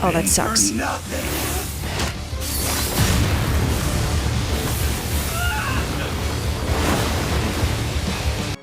Oh, that sucks.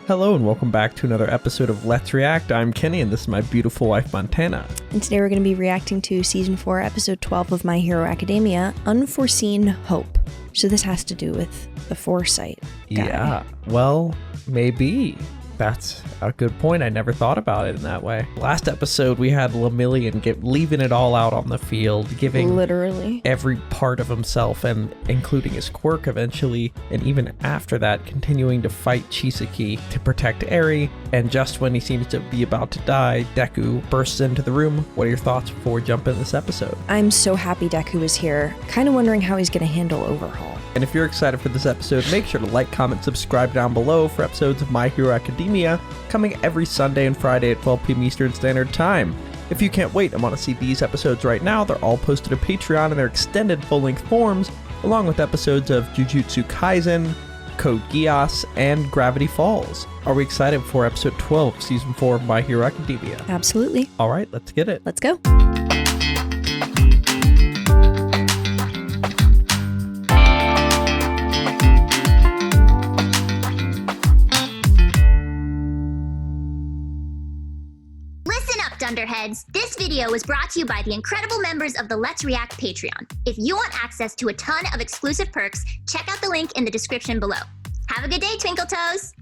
Hello and welcome back to another episode of Let's React. I'm Kenny and this is my beautiful wife Montana. And today we're going to be reacting to Season 4, Episode 12 of My Hero Academia, Unforeseen Hope. So this has to do with the Foresight guy. Yeah, well, maybe. That's a good point. I never thought about it in that way. Last episode, we had Lemillion leaving it all out on the field, giving literally every part of himself, and including his quirk eventually, and even after that, continuing to fight Chisaki to protect Eri. And just when he seems to be about to die, Deku bursts into the room. What are your thoughts before we jump into this episode? I'm so happy Deku is here. Kind of wondering how he's going to handle Overhaul. And if you're excited for this episode, make sure to like, comment, subscribe down below for episodes of My Hero Academia coming every Sunday and Friday at 12 p.m. Eastern Standard Time. If you can't wait and want to see these episodes right now, they're all posted to Patreon in their extended full-length forms, along with episodes of Jujutsu Kaisen, Code Geass, and Gravity Falls. Are we excited for episode 12 of Season 4 of My Hero Academia? Absolutely. All right, let's get it. Let's go. Dunderheads, this video was brought to you by the incredible members of the Let's React Patreon. If you want access to a ton of exclusive perks, check out the link in the description below. Have a good day, Twinkle Toes!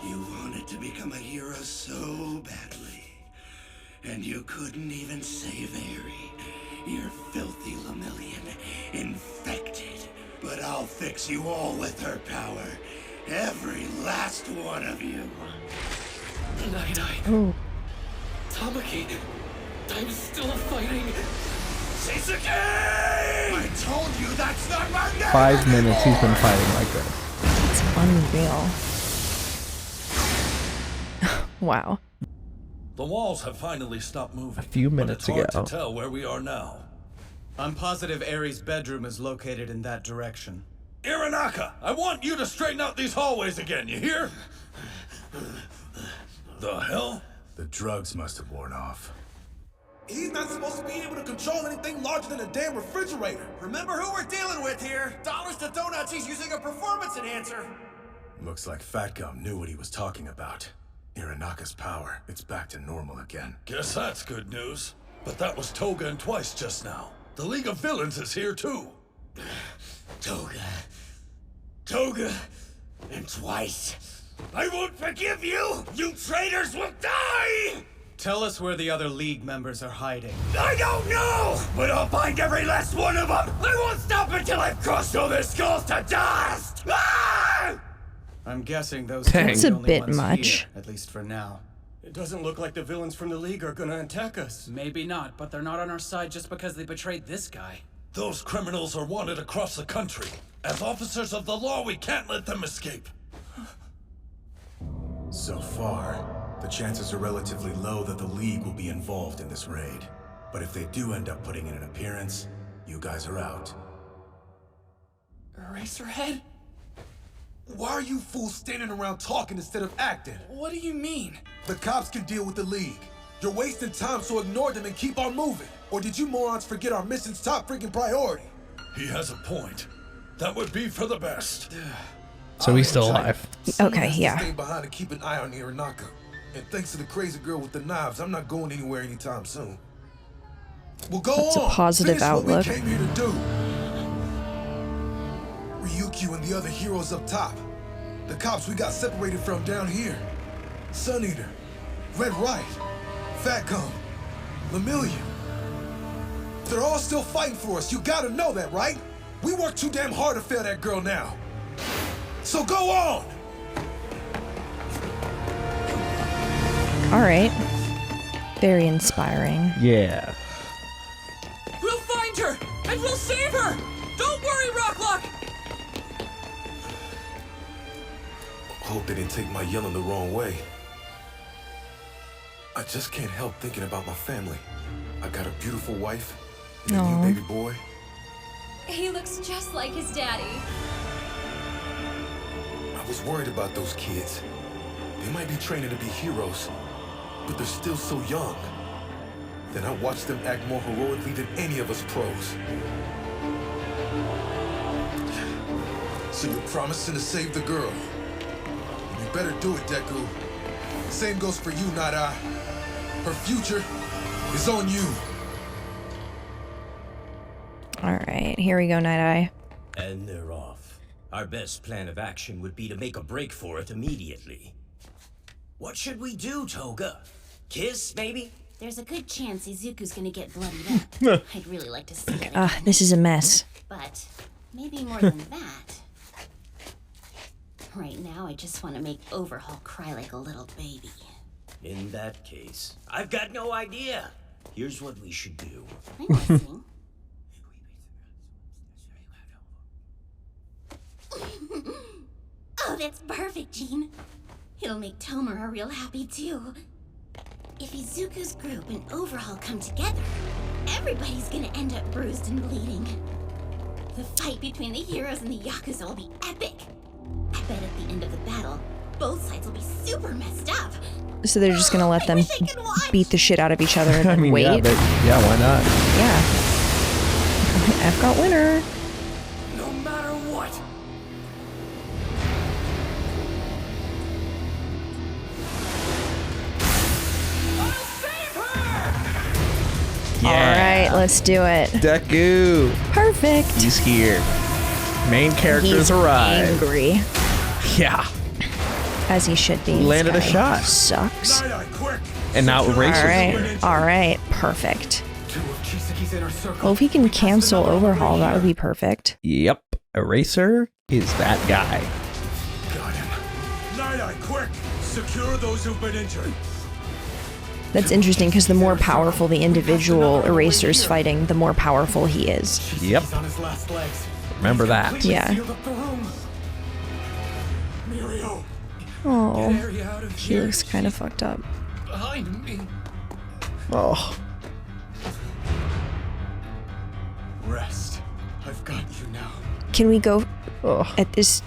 You wanted to become a hero so badly, and you couldn't even save Eri. You're filthy Lemillion, infected. But I'll fix you all with her power. Every last one of you. Oh. Tamaki, I'm still fighting. Chisaki! I told you that's not my name! 5 minutes he's been fighting like this. It's unreal. Wow. The walls have finally stopped moving. A few minutes but it's hard ago. to tell where we are now. I'm positive Eri's bedroom is located in that direction. Iranaka, I want you to straighten out these hallways again, you hear? The hell? The drugs must have worn off. He's not supposed to be able to control anything larger than a damn refrigerator. Remember who we're dealing with here. Dollars to donuts, he's using a performance enhancer. Looks like Fat Gum knew what he was talking about. Iranaka's power, it's back to normal again. Guess that's good news. But that was Toga and Twice just now. The League of Villains is here too. Toga, and Twice. I won't forgive you! You traitors will die! Tell us where the other League members are hiding. I don't know! But I'll find every last one of them! I won't stop until I've crushed all their skulls to dust! Ah! I'm guessing those Dang. two are That's the a only bit ones much. here, at least for now. It doesn't look like the villains from the League are gonna attack us. Maybe not, but they're not on our side just because they betrayed this guy. Those criminals are wanted across the country. As officers of the law, we can't let them escape. So far, the chances are relatively low that the League will be involved in this raid. But if they do end up putting in an appearance, you guys are out. Eraserhead? Why are you fools standing around talking instead of acting? What do you mean? The cops can deal with the League. You're wasting time, so ignore them and keep on moving. Or did you morons forget our mission's top freaking priority? He has a point. That would be for the best. So he's still alive. Okay, yeah. Stay behind and keep an eye on Iranaka. And thanks to the crazy girl with the knives, I'm not going anywhere anytime soon. Well, go That's a on. positive Finish outlook. What we came here to do. Ryukyu and the other heroes up top. The cops we got separated from down here. Sun Eater, Red Right, Fat Gum, Lemillion. They're all still fighting for us. You gotta know that, right? We worked too damn hard to fail that girl now. So go on! All right. Very inspiring. Yeah. We'll find her, and we'll save her! Don't worry, Rocklock! Hope they didn't take my yelling the wrong way. I just can't help thinking about my family. I got a beautiful wife and a Aw. new baby boy. He looks just like his daddy. I was worried about those kids. They might be training to be heroes, but they're still so young. Then I watch them act more heroically than any of us pros. So you're promising to save the girl. You better do it, Deku. Same goes for you, Not I. Her future is on you. Alright, here we go, Night Eye. And they're off. Our best plan of action would be to make a break for it immediately. What should we do, Toga? Kiss, maybe? There's a good chance Izuku's gonna get bloodied up. I'd really like to see that again. This is a mess. But maybe more than that. Right now, I just want to make Overhaul cry like a little baby. In that case, I've got no idea. Here's what we should do. I'm listening. Oh, that's perfect, Jean. It'll make Tomura real happy, too. If Izuku's group and Overhaul come together, everybody's gonna end up bruised and bleeding. The fight between the heroes and the Yakuza will be epic. I bet at the end of the battle, both sides will be super messed up. So they're just gonna let them beat the shit out of each other and then wait? Yeah, why not? Yeah. I've got winner. No matter what. Alright, let's do it. Deku. Perfect. He's here. Main characters He's arrive. angry. Yeah. As he should be. Landed a shot. Sucks. And now Eraser's Alright, perfect. Well, if he can cancel Overhaul, that would be perfect. Yep. Eraser is that guy. Got him. Night-Eye, quick! Secure those who've been injured. That's interesting because the more powerful the individual Eraser's fighting, the more powerful he is. Yep. Remember that. Yeah. Oh, he looks kind of fucked up. Behind me. Oh. Rest. I've got you now. Can we go at this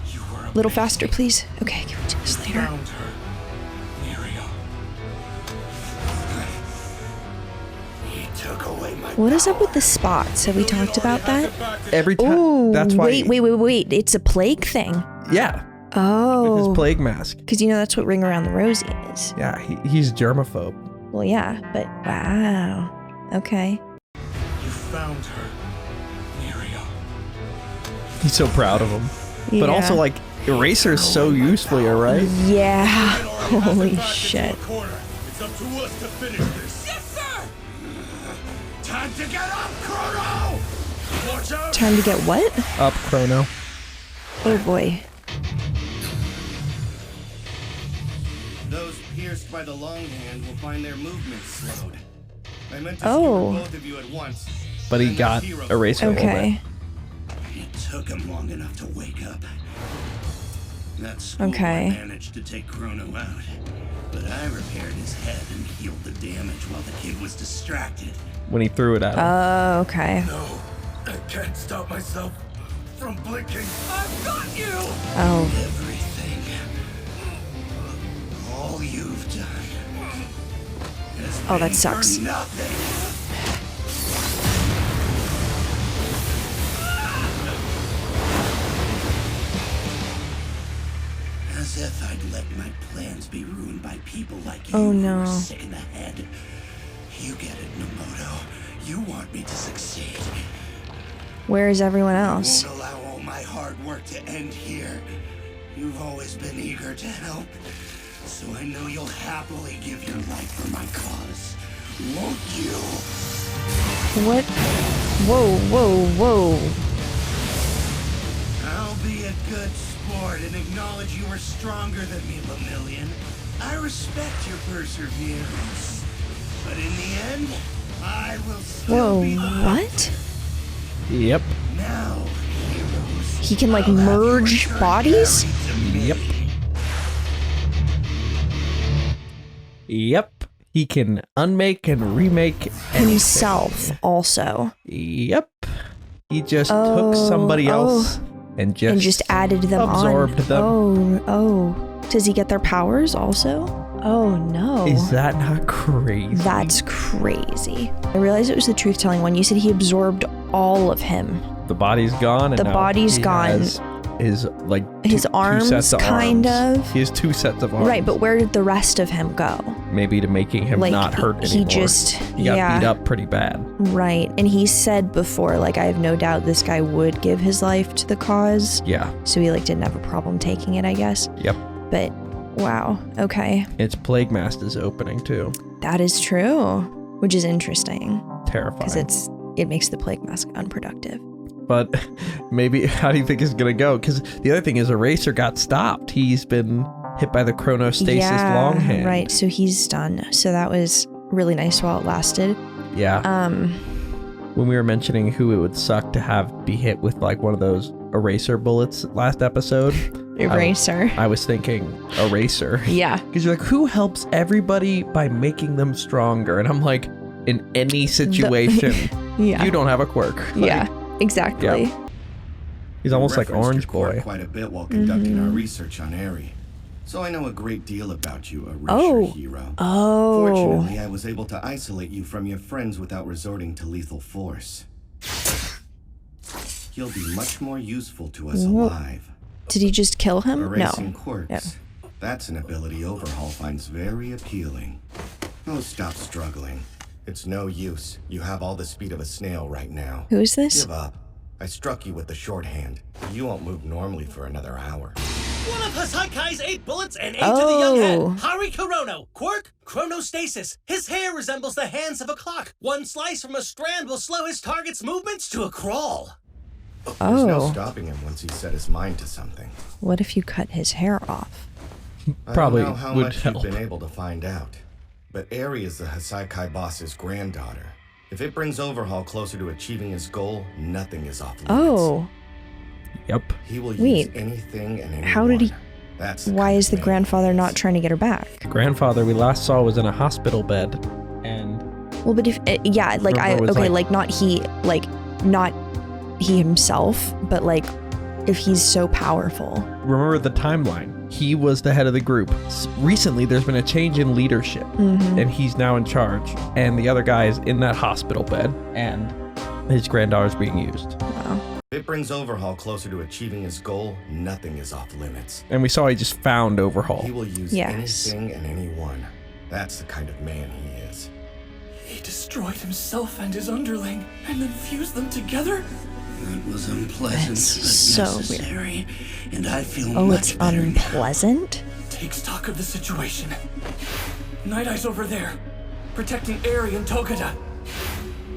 a little faster, please? Okay, can we do this later? What is up with the spots? Have we talked about that? Every time. Oh, That's why. Wait. It's a plague thing. Yeah. Oh. With his plague mask. Because you know that's what Ring Around the Rosie is. Yeah, he's germaphobe. Well, yeah, but wow. Okay. You found her, Muriel. He's so proud of him. Yeah. But also, like, Eraser's so useful here, right? Yeah. Holy shit. It's up to us to finish this. Yes, sir! Time to get up, Chrono! Watch out! Time to get what? Up, Chrono. Oh boy. Those pierced by the long hand will find their movements slowed. I meant to Oh. both of you at once. But he got Eraser a little Okay. It took him long enough to wake up. That school Okay. managed to take Chrono out, but I repaired his head and healed the damage while the kid was distracted. when he threw it at him. Oh, okay. No, I can't stop myself from blinking. I've got you! Oh. Everything. All you've done. Oh, that sucks. Nothing. As if I'd let my plans be ruined by people like you Oh, who no. are sick in the head. You get it, Nomoto. You want me to succeed. Where is everyone else? You won't allow all my hard work to end here. You've always been eager to help, so I know you'll happily give your life for my cause. Won't you? What? Whoa. I'll be a good sport and acknowledge you were stronger than me, Lemillion. I respect your perseverance. But in the end, I will still Whoa, be the what? Yep. Now, heroes. He can like merge bodies? Yep. Yep. He can unmake and remake anything. Himself also. Yep. He just took somebody else and just added them absorbed on. them. Oh. Does he get their powers also? Oh no. Is that not crazy? That's crazy. I realized it was the truth-telling one. You said he absorbed all of him. The body's gone. And the now body's he gone. has his like his arms, two sets of kind arms. of. He has 2 sets of arms. Right, but where did the rest of him go? Maybe to making him Like, not hurt he anymore. just- he got beat up pretty bad. Right, and he said before, like, I have no doubt this guy would give his life to the cause. Yeah. So he like didn't have a problem taking it, I guess. Yep. But wow, okay, It's Plague Master's opening too. that is true, which is interesting Terrifying. because it makes the plague mask unproductive. But maybe, how do you think it's going to go? Because the other thing is Eraser got stopped. He's been hit by the chronostasis longhand. Right, so he's done. So that was really nice while it lasted. Yeah. When we were mentioning who it would suck to have be hit with like one of those eraser bullets last episode. Eraser. I was thinking Eraser. Yeah. Because you're like, who helps everybody by making them stronger? And I'm like, in any situation, Yeah. you don't have a quirk. Like, Yeah, exactly. Yep. He's almost like Referenced Orange your Quirk Boy. quite a bit while conducting our research on Eri. So I know a great deal about you, Erasure Oh. hero. Oh. Fortunately, I was able to isolate you from your friends without resorting to lethal force. You'll be much more useful to us alive. Did he just kill him? Erasing No. quirks. Yeah. That's an ability Overhaul finds very appealing. Oh, stop struggling. It's no use. You have all the speed of a snail right now. Who is this? Give up. I struck you with the shorthand. You won't move normally for another hour. One of Hasaikai's 8 bullets and 8 to the young head. Oh. Hari Korono. Quirk, chronostasis. His hair resembles the hands of a clock. One slice from a strand will slow his target's movements to a crawl. There's no Oh. stopping him once he's set his mind to something. What if you cut his hair off? Probably I don't know how would much help. you've been able to find out, but Eri is the Hasaikai boss's granddaughter. If it brings Overhaul closer to achieving his goal, nothing is off limits. Oh. Yep. He will Wait. use anything and anyone. How did he? That's Why is the grandfather not trying to get her back? Grandfather we last saw was in a hospital bed. And Well, but if yeah, like Remember, it was okay, like- not he himself, but like if he's so powerful. remember the timeline. He was the head of the group. Recently, there's been a change in leadership, and he's now in charge. And the other guy is in that hospital bed, and his granddaughter's being used. Wow. If it brings Overhaul closer to achieving his goal, nothing is off limits. And we saw he just found Overhaul. He will use Yes. anything and anyone. That's the kind of man he is. He destroyed himself and his underling, and then fused them together? That was unpleasant, That's but so necessary, and I feel Oh, much it's better now. unpleasant? Take stock of the situation. Night Eye's over there, protecting Eri and Togeda.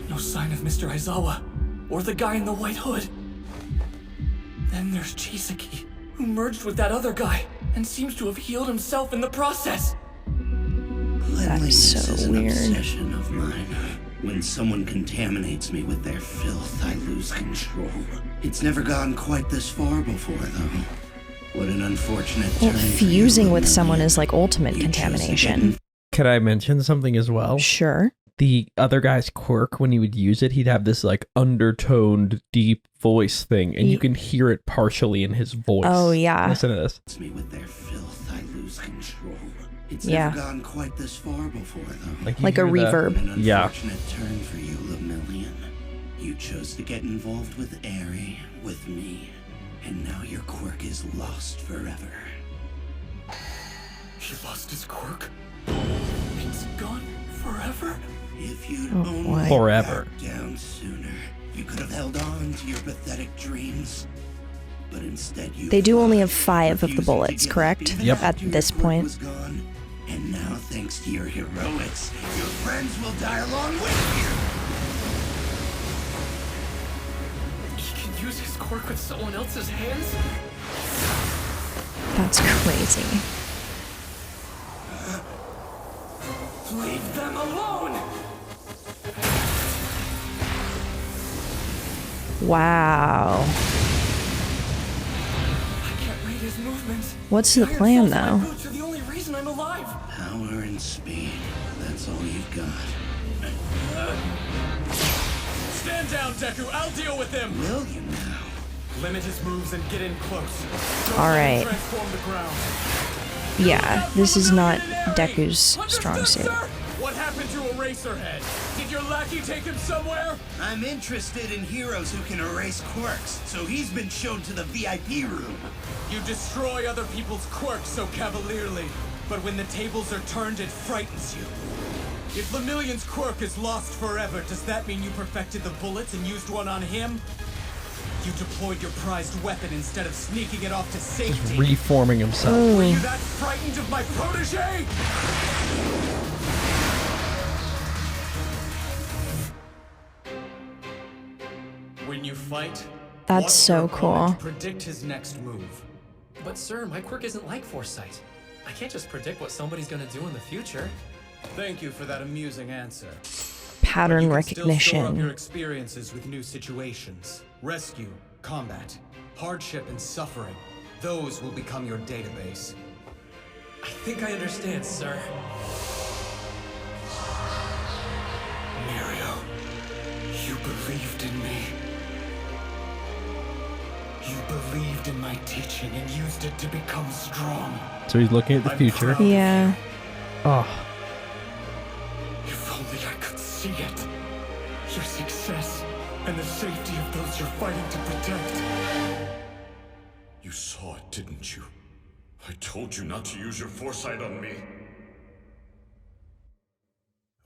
No sign of Mr. Aizawa, or the guy in the white hood. Then there's Chisaki, who merged with that other guy, and seems to have healed himself in the process. Cleanliness so is an weird. obsession of mine. When someone contaminates me with their filth, I lose control. It's never gone quite this far before, though. What an unfortunate Well, turn for you, fusing with Lemillion. someone is like ultimate You chose to get contamination. Can I mention something as well? Sure. The other guy's quirk, when he would use it, he'd have this like undertoned, deep voice thing, and you can hear it partially in his voice. Oh, yeah. Listen to this. Me with their filth, I lose control. It's Yeah. never gone quite this far before, though. you Like a hear the- reverb. An Yeah. unfortunate turn for you, Lemillion. You chose to get involved with Eri, with me, and now your quirk is lost forever. He lost his quirk? It's gone forever? If you'd Oh, only boy. Forever. backed down sooner, you could have held on to your pathetic dreams. But instead you They do only have fought, 5 of the refusing to bullets, give up correct? even Yep. At after this your quirk point. was gone. And now, thanks to your heroics, your friends will die along with you. He can use his quirk with someone else's hands? That's crazy. Leave them alone! Wow. I can't read his movements. What's the Iron plan, Soul's my though? boots are the only reason I'm alive. Power and speed, that's all you've got. Stand down, Deku. I'll deal with him. Will you now? Limit his moves and get in close. Don't All let him right. Transform the ground. Yeah, this is not Deku's strong suit. What happened to Eraserhead? Did your lackey take him somewhere? I'm interested in heroes who can erase quirks, so he's been shown to the VIP room. You destroy other people's quirks so cavalierly, but when the tables are turned, it frightens you. If Lemillion's quirk is lost forever, does that mean you perfected the bullets and used one on him? You deployed your prized weapon instead of sneaking it off to safety. Just reforming himself. Oh. Were you that frightened of my protege? When you fight, That's watch so your opponent cool. Predict his next move. But sir, my quirk isn't like Foresight. I can't just predict what somebody's gonna do in the future. Thank you for that amusing answer. Pattern You can still store up your recognition. experiences with new situations. Rescue, combat, hardship, and suffering. Those will become your database. I think I understand, sir. Mirio, you believed in me. You believed in my teaching and used it to become strong. So he's looking at the future. Yeah. Oh, If only I could see it. Your success and the safety of those you're fighting to protect. You saw it, didn't you? I told you not to use your foresight on me.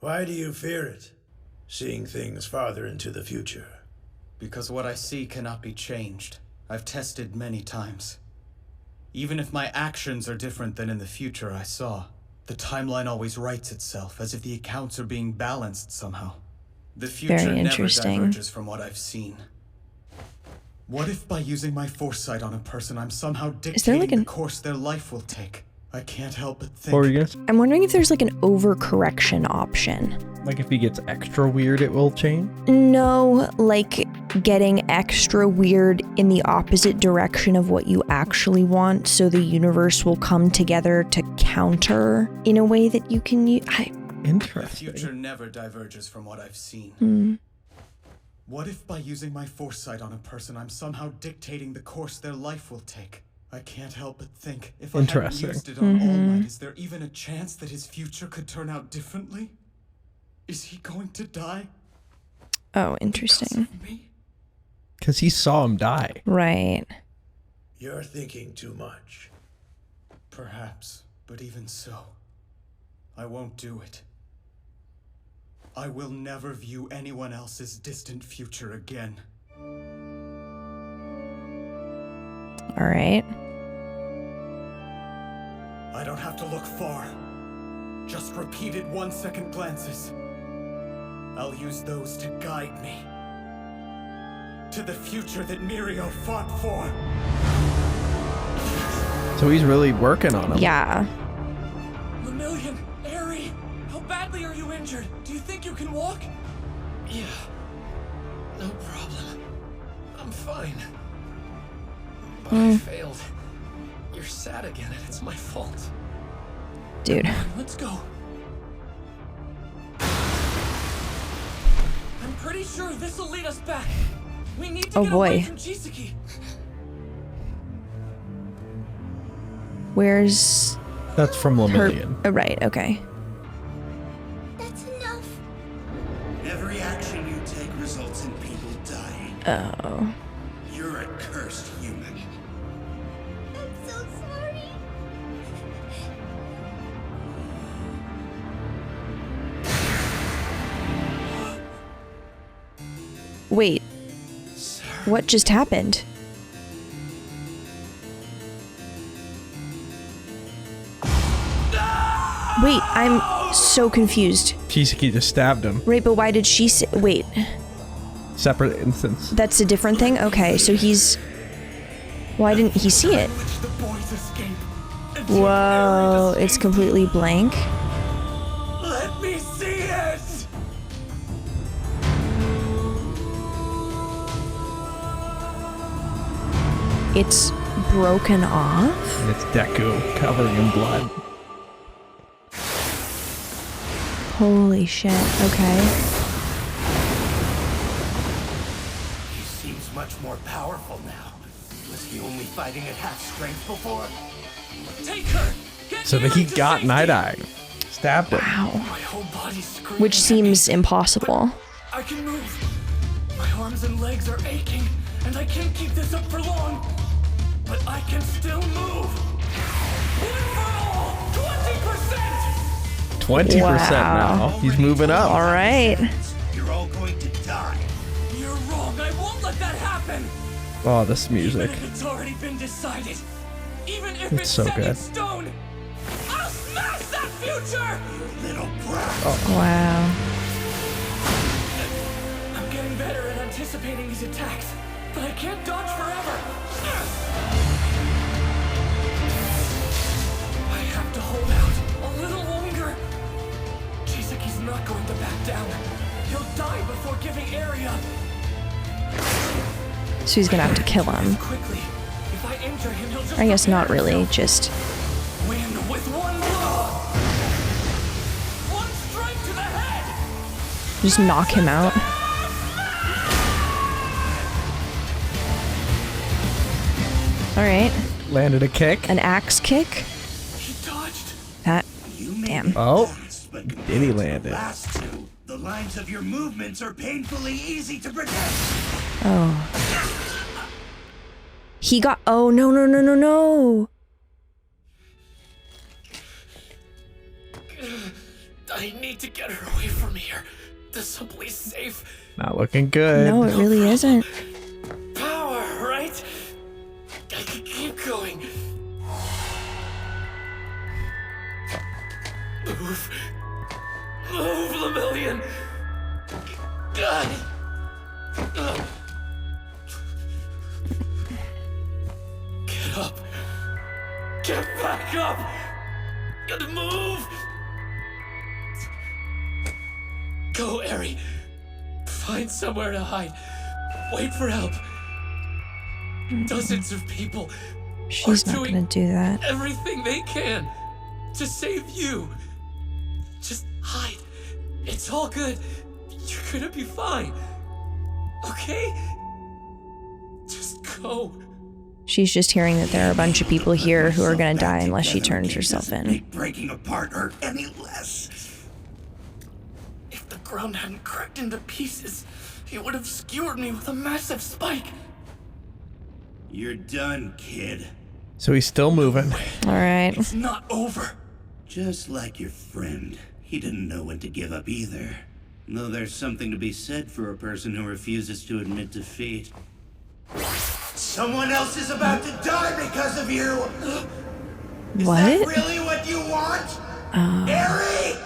Why do you fear it? Seeing things farther into the future. Because what I see cannot be changed. I've tested many times. Even if my actions are different than in the future I saw, the timeline always writes itself as if the accounts are being balanced somehow. The future Very never interesting. diverges from what I've seen. What if by using my foresight on a person, I'm somehow there dictating like the an- course their life will take? I can't help but think. what were you gonna say? I'm wondering if there's like an overcorrection option. Like if he gets extra weird, it will change? No, like getting extra weird in the opposite direction of what you actually want, so the universe will come together to counter in a way that you can use. The Interesting. future never diverges from what I've seen. Mm. What if by using my foresight on a person, I'm somehow dictating the course their life will take? I can't help but think, if I hadn't Interesting. used it on All Mhm. Might, is there even a chance that his future could turn out differently? Is he going to die? Oh, interesting. Because he saw him die. Right. You're thinking too much. Perhaps, but even so, I won't do it. I will never view anyone else's distant future again. All right. I don't have to look far. Just repeated 1-second glances. I'll use those to guide me. To the future that Mirio fought for. So he's really working on him. Yeah. Lemillion, Aerie, how badly are you injured? Do you think you can walk? Yeah, no problem. I'm fine. But I failed. You're sad again, and it's my fault. Dude. Come on, let's go. I'm pretty sure this'll lead us back. We need to Oh, get away boy. from Chisaki. Where's That's from her? Lemillion. Oh, right. Okay. That's enough. Every action you take results in people dying. Oh. You're a cursed human. I'm so sorry. Wait. What just happened? Wait, I'm so confused. Chisaki just stabbed him. Right, but why did she say... Wait, Separate instance. that's a different thing? Okay, so he's... Why didn't he see it? Whoa, it's completely blank. Let me see it! It's broken off? And it's Deku covering in blood. Holy shit, okay. He seems much more powerful now. Was he only fighting at half strength before? Take her! Get So that he got Night Eye. Stabbed him. Wow. My whole body's screaming Which at seems me. impossible. I can move. My arms and legs are aching, and I can't keep this up for long. But I can still move. One for all, 20%. 20% now. He's moving up. All right. You're all going to die. You're wrong. I won't let that happen. Oh, this music. Even if it's already been decided. Even if It's it's so set in good. stone. I'll smash that future. Little brat. Wow. I'm getting better at anticipating these attacks, but I can't dodge forever. I have to hold out a little longer. Chisaki's not going to back down. He'll die before giving area. So he's gonna have to kill him. Quickly. If I injure him, he'll just I guess not prepare really, himself. just Win with one blow. One strike to the head. just knock him out. All right. Landed a kick. An axe kick. He dodged. That. Damn. Oh. Did he land it? Last two, the lines of your movements are painfully easy to predict. Oh. He got. Oh, no, no, no, no, no. I need to get her away from here. To someplace safe. Not looking good. No, it really isn't. Power, right? I can keep going. Move. Move, Lemillion. God. Get up. Get back up. Gotta move. Go, Eri. Find somewhere to hide. Wait for help. Dozens of people She's are not doing gonna do that. everything they can to save you. Just hide. It's all good. You're gonna be fine. Okay? Just go. She's just hearing that there are a bunch of people here who are gonna die unless she turns herself in. Make breaking apart hurt any less. If the ground hadn't cracked into pieces, it would have skewered me with a massive spike. You're done, kid. So he's still moving. All right. It's not over. Just like your friend, he didn't know when to give up either. Though there's something to be said for a person who refuses to admit defeat. Someone else is about to die because of you! Is What? that really what you want? Eri!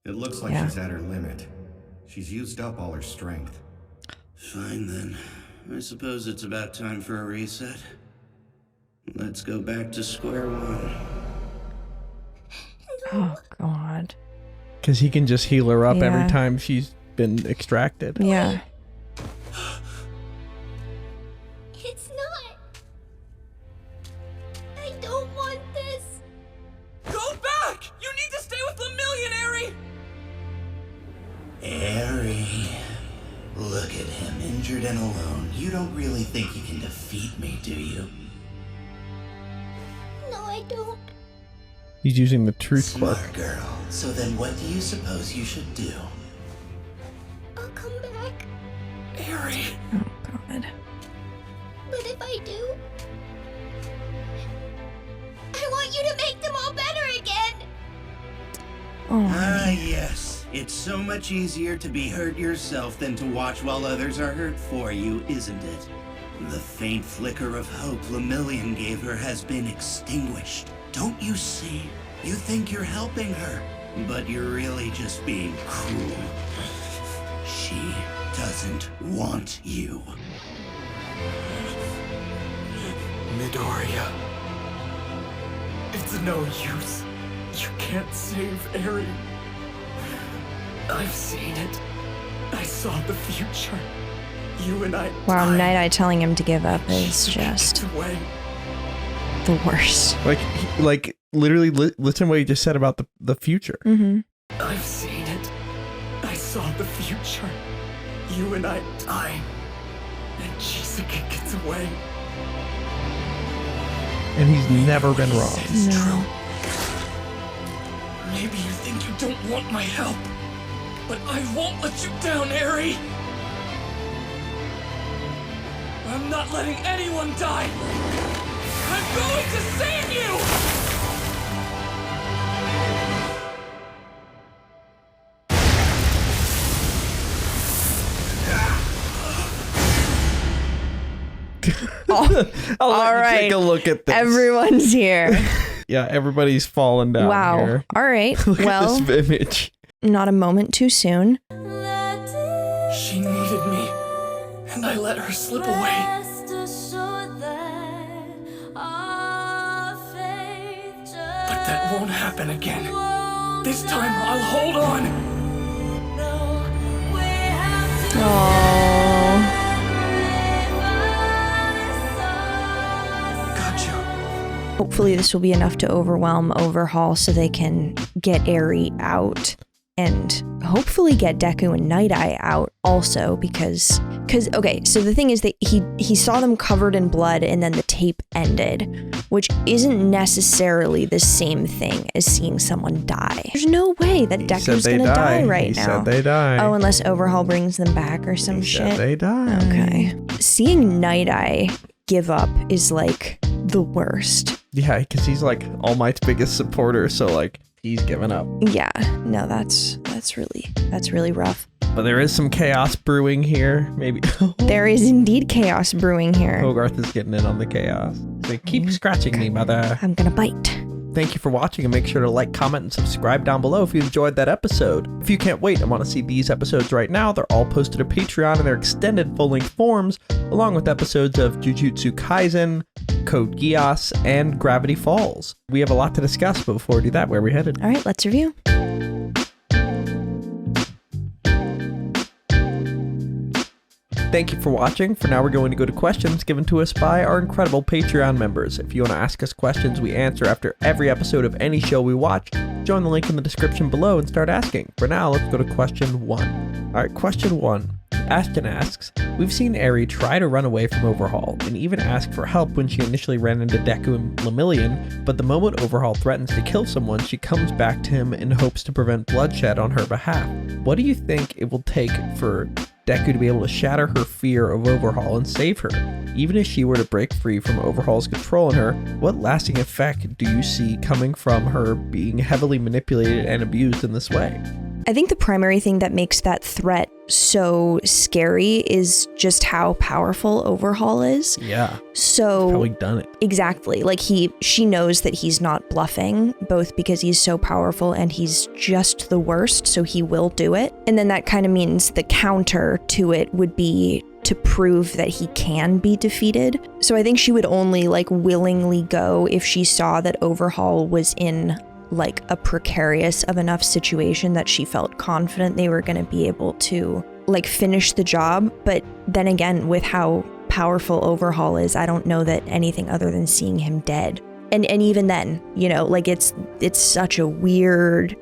It looks like Yeah. she's at her limit. She's used up all her strength. Fine then. I suppose it's about time for a reset. Let's go back to square one. Oh, God. Because he can just heal her up Yeah. every time she's been extracted. Yeah. It's not. I don't want this. Go back! You need to stay with Lemillion, Eri! Eri. Look at him, injured and alone. You don't really think you can defeat me, do you? No, I don't. He's using the truth quirk. Smart girl. So then what do you suppose you should do? I'll come back. Eri! Oh, God. But if I do, I want you to make them all better again. Oh. Ah, yes. It's so much easier to be hurt yourself than to watch while others are hurt for you, isn't it? The faint flicker of hope Lemillion gave her has been extinguished. Don't you see? You think you're helping her, but you're really just being cruel. She doesn't want you. Midoriya. It's no use. You can't save Eri. I've seen it. I saw the future. You and I. Wow, died. Night Eye telling him to give up is just Away. the worst. Like literally listen to what he just said about the future. Mm-hmm. I've seen it. I saw the future. You and I die. And Chisaki gets away. And he's never been wrong. It's true. Maybe you think you don't want my help, but I won't let you down, Eri. I'm not letting anyone die. I'm going to save you! All right. Take a look at this. Everyone's here. Yeah, everybody's falling down here. All right. Look well, at this image. Not a moment too soon. She needed me, and I let her slip away. But that won't happen again. This time I'll hold on. Aww. Hopefully this will be enough to overwhelm Overhaul so they can get Eri out and hopefully get Deku and Night Eye out also because okay, so the thing is that he saw them covered in blood and then the tape ended, which isn't necessarily the same thing as seeing someone die. There's no way that Deku's gonna die right now. He said they die. Oh, unless Overhaul brings them back or some shit. Said they die. Okay. Seeing Night Eye give up is like the worst. Yeah, because he's like All Might's biggest supporter, so like he's given up. Yeah, no, that's really rough. But there is some chaos brewing here, maybe. There is indeed chaos brewing here. Hogarth is getting in on the chaos. So keep scratching me, mother. I'm gonna bite. Thank you for watching, and make sure to like, comment, and subscribe down below if you enjoyed that episode. If you can't wait and want to see these episodes right now, they're all posted to Patreon in their extended full-length forms, along with episodes of Jujutsu Kaisen, Code Geass, and Gravity Falls. We have a lot to discuss, but before we do that, where are we headed? All right, let's review. Thank you for watching. For now, we're going to go to questions given to us by our incredible Patreon members. If you want to ask us questions we answer after every episode of any show we watch, join the link in the description below and start asking. For now, let's go to question 1. All right, question 1. Ashton asks, we've seen Eri try to run away from Overhaul and even ask for help when she initially ran into Deku and Lemillion, but the moment Overhaul threatens to kill someone, she comes back to him in hopes to prevent bloodshed on her behalf. What do you think it will take for Deku to be able to shatter her fear of Overhaul and save her? Even if she were to break free from Overhaul's control on her, what lasting effect do you see coming from her being heavily manipulated and abused in this way? I think the primary thing that makes that threat so scary is just how powerful Overhaul is. Yeah. So he's probably done it. Exactly. Like she knows that he's not bluffing, both because he's so powerful and he's just the worst, so he will do it. And then that kind of means the counter to it would be to prove that he can be defeated. So I think she would only like willingly go if she saw that Overhaul was in like a precarious of enough situation that she felt confident they were going to be able to like finish the job. But then again, with how powerful Overhaul is, I don't know that anything other than seeing him dead. And even then, you know, like it's such a weird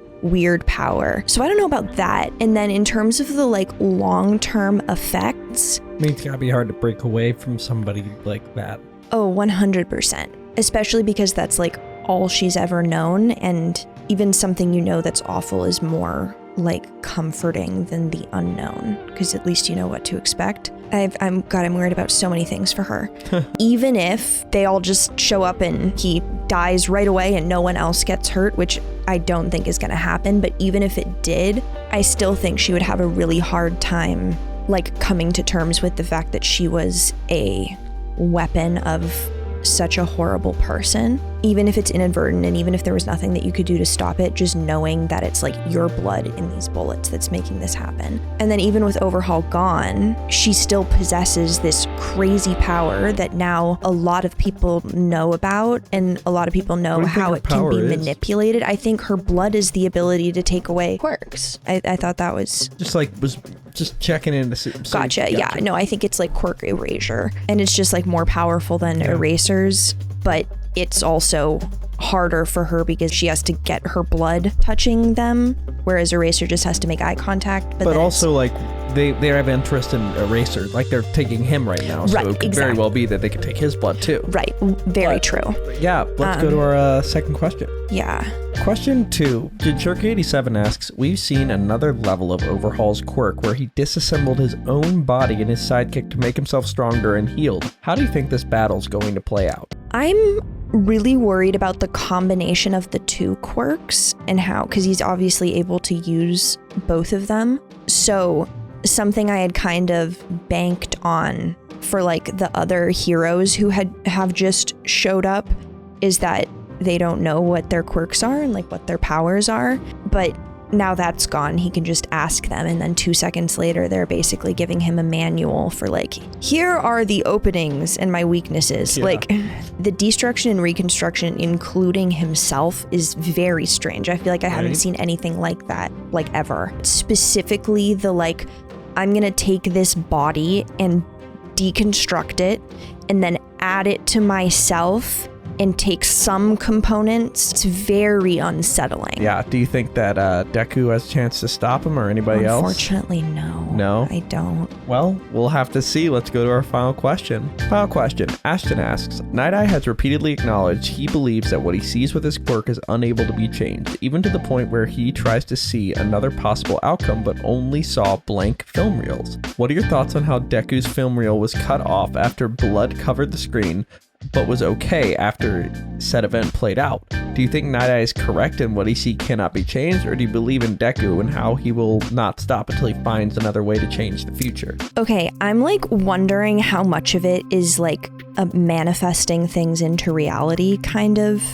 power. So I don't know about that. And then in terms of the like long-term effects, I mean, it's gotta be hard to break away from somebody like that. Oh, 100%. Especially because that's like all she's ever known, and even something you know that's awful is more like comforting than the unknown, because at least you know what to expect. I'm worried about so many things for her. Even if they all just show up and he dies right away and no one else gets hurt, which I don't think is gonna happen, but even if it did, I still think she would have a really hard time like coming to terms with the fact that she was a weapon of such a horrible person, even if it's inadvertent and even if there was nothing that you could do to stop it, just knowing that it's like your blood in these bullets that's making this happen. And then even with Overhaul gone, she still possesses this crazy power that now a lot of people know about, and a lot of people know how it can be manipulated. I think her blood is the ability to take away quirks. I thought that was just checking in to see. Gotcha. Yeah, no, I think it's like quirk erasure, and it's just like more powerful than erasers, but it's also harder for her because she has to get her blood touching them, whereas Eraser just has to make eye contact. But also, like, they have interest in Eraser. Like, they're taking him right now, so it could very well be that they could take his blood too. Right, very true. Yeah, let's go to our second question. Yeah. Question 2. Jerk87 asks, we've seen another level of Overhaul's quirk where he disassembled his own body and his sidekick to make himself stronger and healed. How do you think this battle's going to play out? I'm really worried about the combination of the two quirks and how, because he's obviously able to use both of them. So something I had kind of banked on for like the other heroes who have just showed up is that they don't know what their quirks are and like what their powers are. But now that's gone. He can just ask them, and then 2 seconds later they're basically giving him a manual for like, here are the openings and my weaknesses. Yeah. Like, the destruction and reconstruction, including himself, is very strange. I feel like I haven't seen anything like that, like, ever. Specifically the like, I'm gonna take this body and deconstruct it and then add it to myself and take some components. It's very unsettling. Yeah, do you think that Deku has a chance to stop him or anybody else? Unfortunately, no. No? I don't. Well, we'll have to see. Let's go to our final question. Final question. Ashton asks, Night Eye has repeatedly acknowledged he believes that what he sees with his quirk is unable to be changed, even to the point where he tries to see another possible outcome but only saw blank film reels. What are your thoughts on how Deku's film reel was cut off after blood covered the screen, but was okay after said event played out? Do you think Night Eye is correct in what he sees cannot be changed, or do you believe in Deku and how he will not stop until he finds another way to change the future? Okay, I'm like wondering how much of it is like a manifesting things into reality kind of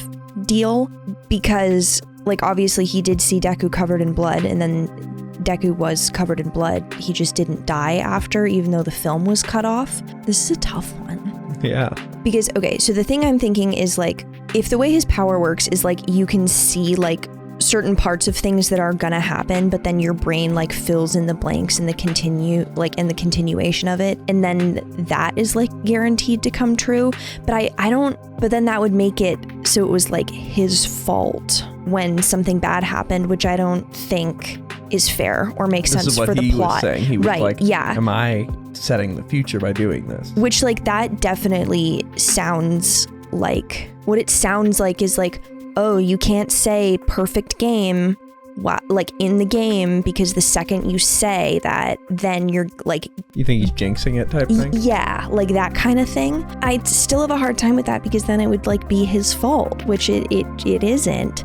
deal, because like obviously he did see Deku covered in blood, and then Deku was covered in blood. He just didn't die after, even though the film was cut off. This is a tough one. Yeah. Because, okay, so the thing I'm thinking is like, if the way his power works is like you can see like certain parts of things that are gonna happen, but then your brain like fills in the blanks in the continuation of it, and then that is like guaranteed to come true. But but then that would make it so it was like his fault when something bad happened, which I don't think is fair or makes sense for the plot. Was saying. He was right, like, yeah. Am I setting the future by doing this? Which like that definitely sounds like, what it sounds like is like, oh, you can't say perfect game like in the game, because the second you say that, then you're like, you think he's jinxing it type thing? Yeah, like that kind of thing. I'd still have a hard time with that, because then it would like be his fault, which it isn't.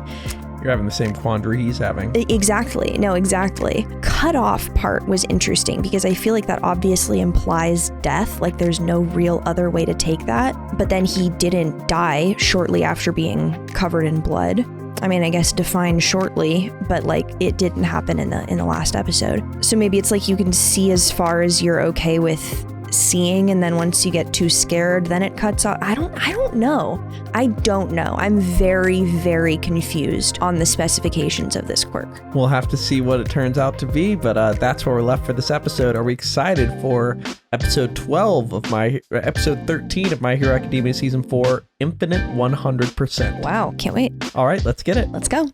You're having the same quandary he's having. Exactly. No, exactly. Cut off part was interesting because I feel like that obviously implies death. Like there's no real other way to take that. But then he didn't die shortly after being covered in blood. I mean, I guess define shortly, but like it didn't happen in the last episode. So maybe it's like you can see as far as you're okay with seeing, and then once you get too scared, then it cuts off. I don't know. I'm very, very confused on the specifications of this quirk. We'll have to see what it turns out to be, but that's where we're left for this episode. Are we excited for episode 13 of My Hero Academia Season 4, Infinite 100%? Wow, can't wait. All right, let's get it. Let's go.